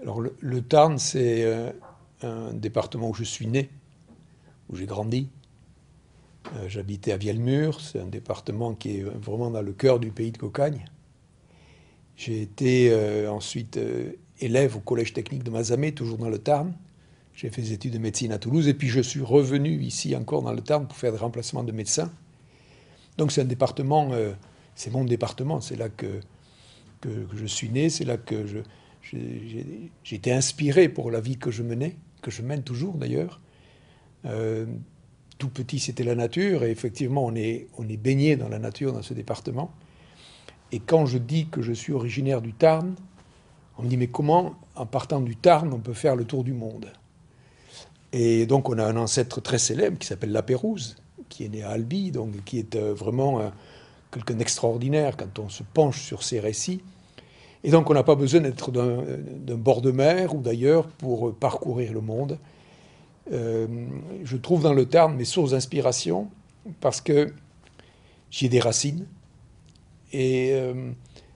Alors le Tarn, c'est un département où je suis né, où j'ai grandi. J'habitais à Vielmur, c'est un département qui est vraiment dans le cœur du pays de Cocagne. J'ai été ensuite élève au collège technique de Mazamet, toujours dans le Tarn. J'ai fait des études de médecine à Toulouse et puis je suis revenu ici encore dans le Tarn pour faire des remplacements de médecins. Donc c'est un département, c'est mon département, c'est là que je suis né, c'est là que j'ai été inspiré pour la vie que je menais, que je mène toujours d'ailleurs. Tout petit, c'était la nature, et effectivement, on est baigné dans la nature dans ce département. Et quand je dis que je suis originaire du Tarn, on me dit, mais comment, en partant du Tarn, on peut faire le tour du monde? Et donc, on a un ancêtre très célèbre qui s'appelle La Pérouse, qui est né à Albi, donc qui est vraiment quelqu'un d'extraordinaire quand on se penche sur ses récits. Et donc, on n'a pas besoin d'être d'un bord de mer ou d'ailleurs pour parcourir le monde. Je trouve dans le Tarn mes sources d'inspiration parce que j'y ai des racines. Et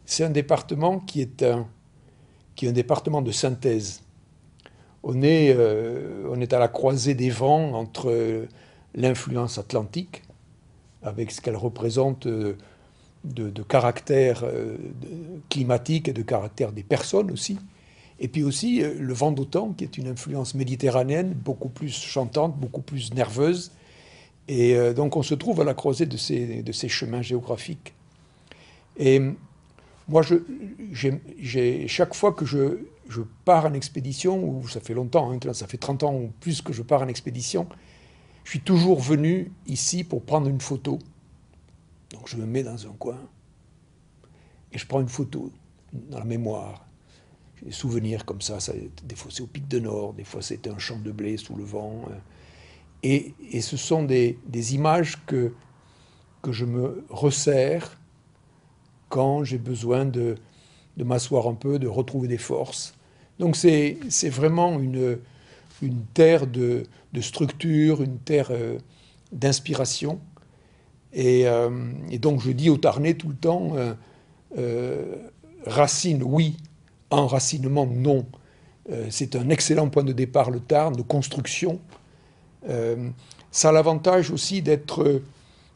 c'est un département qui est un département de synthèse. On est à la croisée des vents entre l'influence atlantique, avec ce qu'elle représente de caractère climatique et de caractère des personnes aussi. Et puis aussi le vent d'Autan, qui est une influence méditerranéenne, beaucoup plus chantante, beaucoup plus nerveuse. Et donc on se trouve à la croisée de ces chemins géographiques. Et moi, chaque fois que je pars en expédition, ou ça fait longtemps, hein, ça fait 30 ans ou plus que je pars en expédition, je suis toujours venu ici pour prendre une photo. Donc je me mets dans un coin et je prends une photo dans la mémoire. J'ai des souvenirs comme ça, des fois c'est au Pic de Nord, des fois c'est un champ de blé sous le vent. Et ce sont des images que je me resserre quand j'ai besoin de m'asseoir un peu, de retrouver des forces. Donc c'est vraiment une terre de structure, une terre d'inspiration. Et donc je dis aux Tarnais tout le temps, racine, oui, enracinement, non. C'est un excellent point de départ, le Tarn, de construction. Ça a l'avantage aussi d'être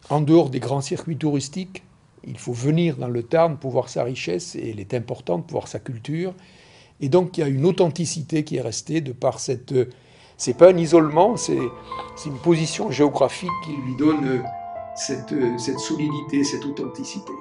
en dehors des grands circuits touristiques. Il faut venir dans le Tarn pour voir sa richesse, et elle est importante pour voir sa culture. Et donc il y a une authenticité qui est restée de par cette... c'est pas un isolement, c'est une position géographique qui lui donne cette solidité, cette authenticité.